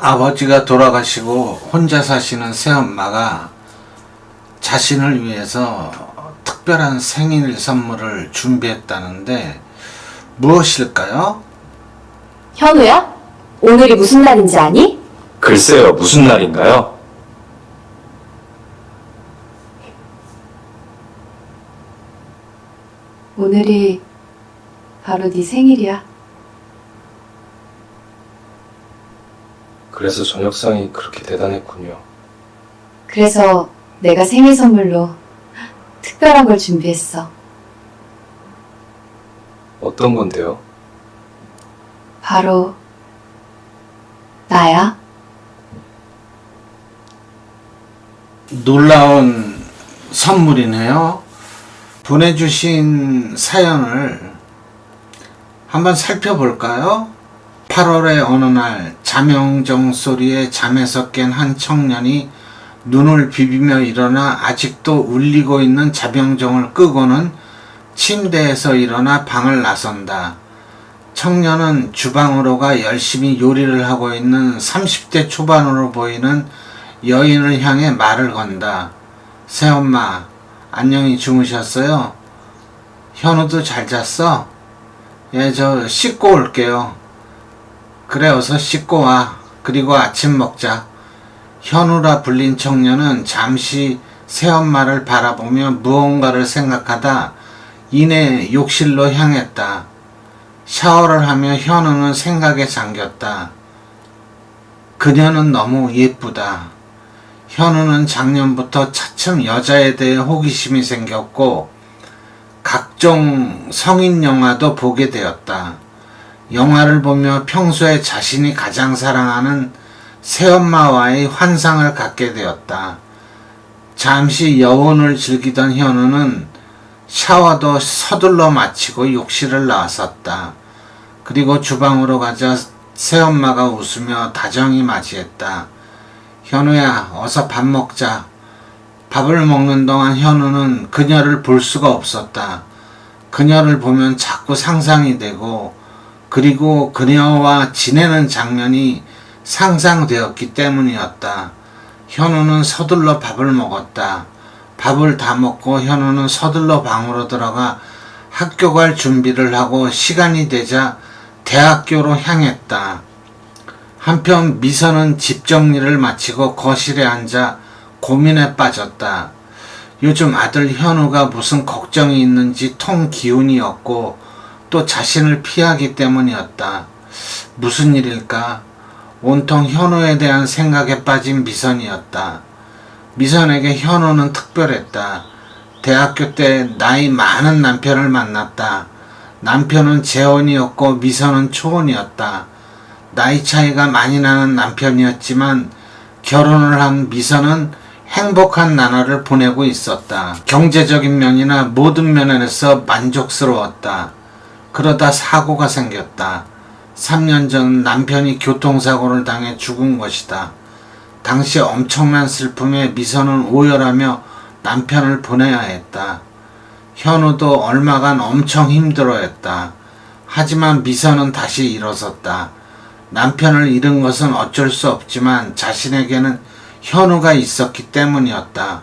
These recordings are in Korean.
아버지가 돌아가시고 혼자 사시는 새엄마가 자신을 위해서 특별한 생일 선물을 준비했다는데 무엇일까요? 현우야? 오늘이 무슨 날인지 아니? 글쎄요, 무슨 날인가요? 오늘이 바로 네 생일이야. 그래서 저녁상이 그렇게 대단했군요. 그래서 내가 생일 선물로 특별한 걸 준비했어. 어떤 건데요? 바로 나야. 놀라운 선물이네요. 보내주신 사연을 한번 살펴볼까요? 8월의 어느 날 자명정 소리에 잠에서 깬 한 청년이 눈을 비비며 일어나 아직도 울리고 있는 자명정을 끄고는 침대에서 일어나 방을 나선다. 청년은 주방으로 가 열심히 요리를 하고 있는 30대 초반으로 보이는 여인을 향해 말을 건다. 새엄마, 안녕히 주무셨어요? 현우도 잘 잤어? 예, 저 씻고 올게요. 그래, 어서 씻고 와. 그리고 아침 먹자. 현우라 불린 청년은 잠시 새엄마를 바라보며 무언가를 생각하다 이내 욕실로 향했다. 샤워를 하며 현우는 생각에 잠겼다. 그녀는 너무 예쁘다. 현우는 작년부터 차츰 여자에 대해 호기심이 생겼고 각종 성인 영화도 보게 되었다. 영화를 보며 평소에 자신이 가장 사랑하는 새엄마와의 환상을 갖게 되었다. 잠시 여운을 즐기던 현우는 샤워도 서둘러 마치고 욕실을 나왔었다. 그리고 주방으로 가자 새엄마가 웃으며 다정히 맞이했다. 현우야, 어서 밥 먹자. 밥을 먹는 동안 현우는 그녀를 볼 수가 없었다. 그녀를 보면 자꾸 상상이 되고 그리고 그녀와 지내는 장면이 상상되었기 때문이었다. 현우는 서둘러 밥을 먹었다. 밥을 다 먹고 현우는 서둘러 방으로 들어가 학교 갈 준비를 하고 시간이 되자 대학교로 향했다. 한편 미선은 집 정리를 마치고 거실에 앉아 고민에 빠졌다. 요즘 아들 현우가 무슨 걱정이 있는지 통 기운이 없고 또 자신을 피하기 때문이었다. 무슨 일일까? 온통 현우에 대한 생각에 빠진 미선이었다. 미선에게 현우는 특별했다. 대학교 때 나이 많은 남편을 만났다. 남편은 재혼이었고 미선은 초혼이었다. 나이 차이가 많이 나는 남편이었지만 결혼을 한 미선은 행복한 나날을 보내고 있었다. 경제적인 면이나 모든 면에서 만족스러웠다. 그러다 사고가 생겼다. 3년 전 남편이 교통사고를 당해 죽은 것이다. 당시 엄청난 슬픔에 미선은 오열하며 남편을 보내야 했다. 현우도 얼마간 엄청 힘들어했다. 하지만 미선은 다시 일어섰다. 남편을 잃은 것은 어쩔 수 없지만 자신에게는 현우가 있었기 때문이었다.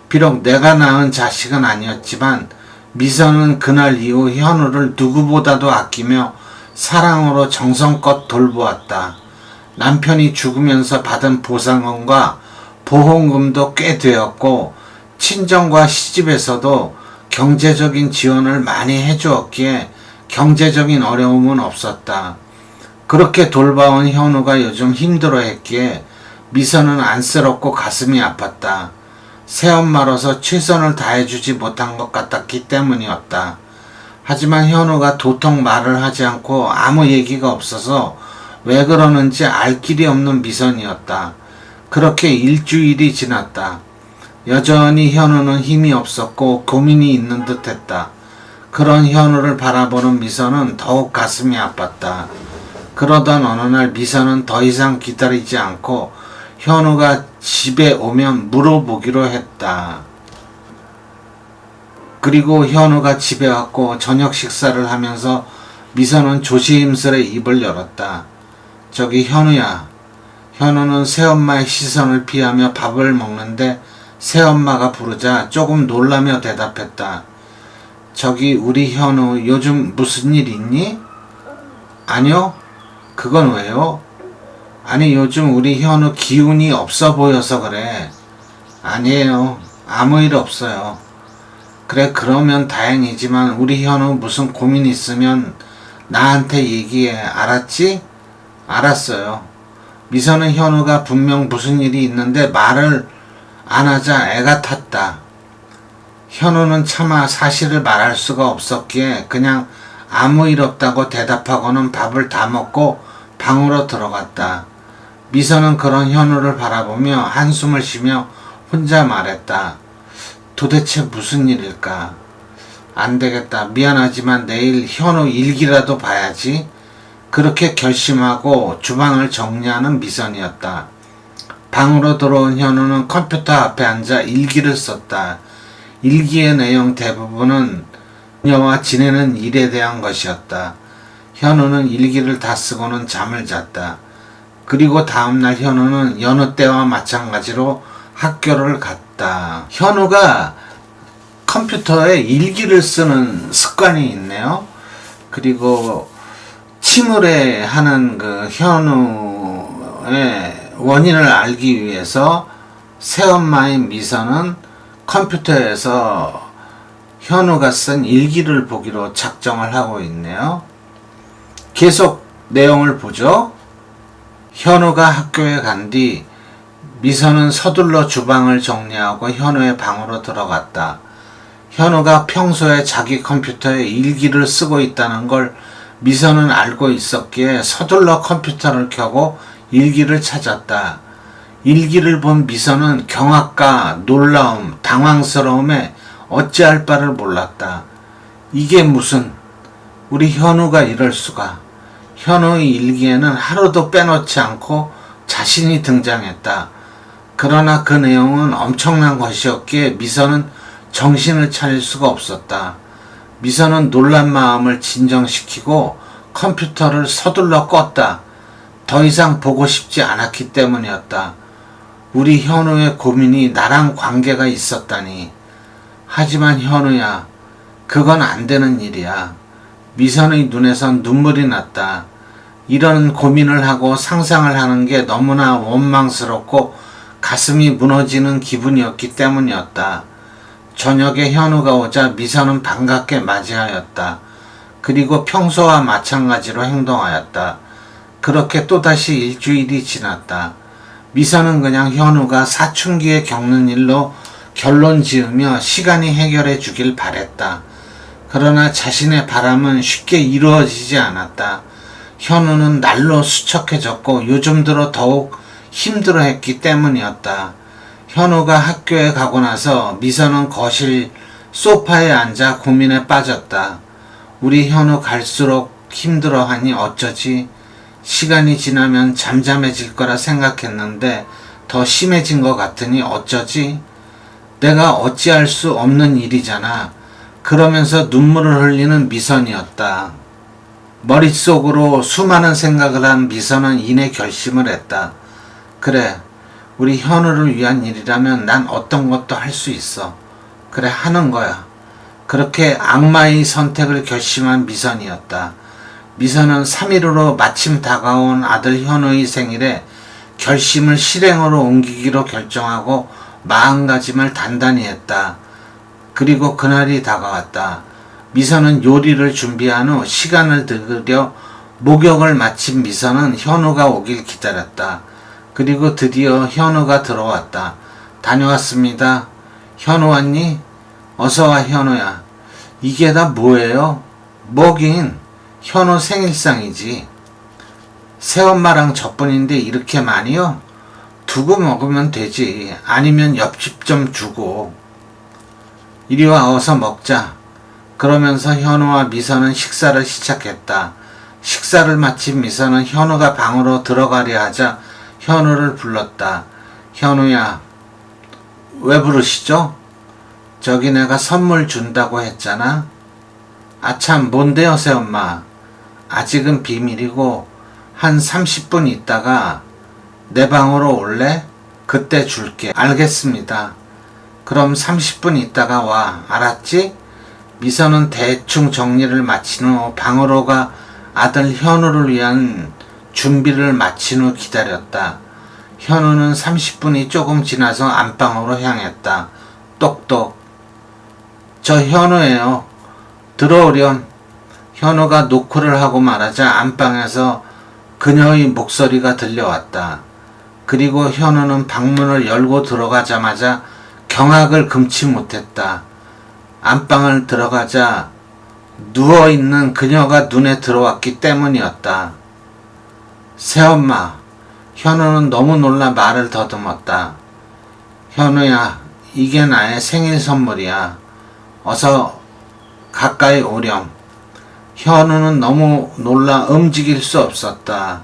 비록 내가 낳은 자식은 아니었지만 미선은 그날 이후 현우를 누구보다도 아끼며 사랑으로 정성껏 돌보았다. 남편이 죽으면서 받은 보상금과 보험금도 꽤 되었고 친정과 시집에서도 경제적인 지원을 많이 해주었기에 경제적인 어려움은 없었다. 그렇게 돌봐온 현우가 요즘 힘들어했기에 미선은 안쓰럽고 가슴이 아팠다. 새엄마로서 최선을 다해주지 못한 것 같았기 때문이었다. 하지만 현우가 도통 말을 하지 않고 아무 얘기가 없어서 왜 그러는지 알 길이 없는 미선이었다. 그렇게 일주일이 지났다. 여전히 현우는 힘이 없었고 고민이 있는 듯 했다. 그런 현우를 바라보는 미선은 더욱 가슴이 아팠다. 그러던 어느 날 미선은 더 이상 기다리지 않고 현우가 집에 오면 물어보기로 했다. 그리고 현우가 집에 왔고 저녁 식사를 하면서 미선은 조심스레 입을 열었다. 저기 현우야. 현우는 새엄마의 시선을 피하며 밥을 먹는데 새엄마가 부르자 조금 놀라며 대답했다. 저기 우리 현우 요즘 무슨 일 있니? 아니요. 그건 왜요? 아니 요즘 우리 현우 기운이 없어 보여서 그래. 아니에요. 아무 일 없어요. 그래 그러면 다행이지만 우리 현우 무슨 고민 있으면 나한테 얘기해. 알았지? 알았어요. 미선은 현우가 분명 무슨 일이 있는데 말을 안 하자 애가 탔다. 현우는 차마 사실을 말할 수가 없었기에 그냥 아무 일 없다고 대답하고는 밥을 다 먹고 방으로 들어갔다. 미선은 그런 현우를 바라보며 한숨을 쉬며 혼자 말했다. 도대체 무슨 일일까? 안 되겠다. 미안하지만 내일 현우 일기라도 봐야지. 그렇게 결심하고 주방을 정리하는 미선이었다. 방으로 들어온 현우는 컴퓨터 앞에 앉아 일기를 썼다. 일기의 내용 대부분은 그녀와 지내는 일에 대한 것이었다. 현우는 일기를 다 쓰고는 잠을 잤다. 그리고 다음날 현우는 여느 때와 마찬가지로 학교를 갔다. 현우가 컴퓨터에 일기를 쓰는 습관이 있네요. 그리고 침울해 하는 그 현우의 원인을 알기 위해서 새엄마인 미선은 컴퓨터에서 현우가 쓴 일기를 보기로 작정을 하고 있네요. 계속 내용을 보죠. 현우가 학교에 간 뒤 미선은 서둘러 주방을 정리하고 현우의 방으로 들어갔다. 현우가 평소에 자기 컴퓨터에 일기를 쓰고 있다는 걸 미선은 알고 있었기에 서둘러 컴퓨터를 켜고 일기를 찾았다. 일기를 본 미선은 경악과 놀라움, 당황스러움에 어찌할 바를 몰랐다. 이게 무슨, 우리 현우가 이럴 수가. 현우의 일기에는 하루도 빼놓지 않고 자신이 등장했다. 그러나 그 내용은 엄청난 것이었기에 미선은 정신을 차릴 수가 없었다. 미선은 놀란 마음을 진정시키고 컴퓨터를 서둘러 껐다. 더 이상 보고 싶지 않았기 때문이었다. 우리 현우의 고민이 나랑 관계가 있었다니. 하지만 현우야, 그건 안 되는 일이야. 미선의 눈에선 눈물이 났다. 이런 고민을 하고 상상을 하는 게 너무나 원망스럽고 가슴이 무너지는 기분이었기 때문이었다. 저녁에 현우가 오자 미선은 반갑게 맞이하였다. 그리고 평소와 마찬가지로 행동하였다. 그렇게 또다시 일주일이 지났다. 미선은 그냥 현우가 사춘기에 겪는 일로 결론 지으며 시간이 해결해 주길 바랬다. 그러나 자신의 바람은 쉽게 이루어지지 않았다. 현우는 날로 수척해졌고 요즘 들어 더욱 힘들어했기 때문이었다. 현우가 학교에 가고 나서 미선은 거실 소파에 앉아 고민에 빠졌다. 우리 현우 갈수록 힘들어하니 어쩌지? 시간이 지나면 잠잠해질 거라 생각했는데 더 심해진 것 같으니 어쩌지? 내가 어찌할 수 없는 일이잖아. 그러면서 눈물을 흘리는 미선이었다. 머릿속으로 수많은 생각을 한 미선은 이내 결심을 했다. 그래, 우리 현우를 위한 일이라면 난 어떤 것도 할 수 있어. 그래, 하는 거야. 그렇게 악마의 선택을 결심한 미선이었다. 미선은 3일 후로 마침 다가온 아들 현우의 생일에 결심을 실행으로 옮기기로 결정하고 마음가짐을 단단히 했다. 그리고 그날이 다가왔다. 미선은 요리를 준비한 후 시간을 들여 목욕을 마친 미선은 현우가 오길 기다렸다. 그리고 드디어 현우가 들어왔다. 다녀왔습니다. 현우 왔니? 어서와 현우야. 이게 다 뭐예요? 뭐긴 현우 생일상이지. 새엄마랑 저뿐인데 이렇게 많이요? 두고 먹으면 되지. 아니면 옆집 좀 주고. 이리 와 어서 먹자. 그러면서 현우와 미선은 식사를 시작했다. 식사를 마친 미선은 현우가 방으로 들어가려 하자 현우를 불렀다. 현우야, 왜 부르시죠? 저기 내가 선물 준다고 했잖아. 아참, 뭔데요, 새엄마? 아직은 비밀이고 한 30분 있다가 내 방으로 올래? 그때 줄게. 알겠습니다. 그럼 30분 있다가 와. 알았지? 미선은 대충 정리를 마친 후 방으로 가 아들 현우를 위한 준비를 마친 후 기다렸다. 현우는 30분이 조금 지나서 안방으로 향했다. 똑똑. 저 현우예요. 들어오렴. 현우가 노크를 하고 말하자 안방에서 그녀의 목소리가 들려왔다. 그리고 현우는 방문을 열고 들어가자마자 경악을 금치 못했다. 안방을 들어가자 누워있는 그녀가 눈에 들어왔기 때문이었다. 새엄마. 현우는 너무 놀라 말을 더듬었다. 현우야, 이게 나의 생일 선물이야. 어서 가까이 오렴. 현우는 너무 놀라 움직일 수 없었다.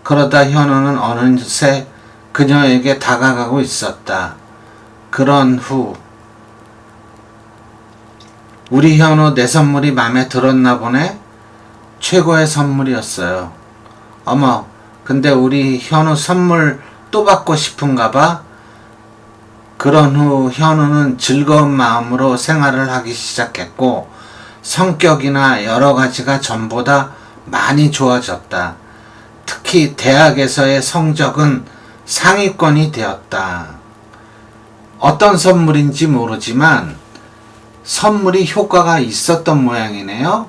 그러다 현우는 어느새 그녀에게 다가가고 있었다. 그런 후 우리 현우 내 선물이 맘에 들었나 보네? 최고의 선물이었어요. 어머, 근데 우리 현우 선물 또 받고 싶은가 봐? 그런 후 현우는 즐거운 마음으로 생활을 하기 시작했고 성격이나 여러 가지가 전보다 많이 좋아졌다. 특히 대학에서의 성적은 상위권이 되었다. 어떤 선물인지 모르지만 선물이 효과가 있었던 모양이네요.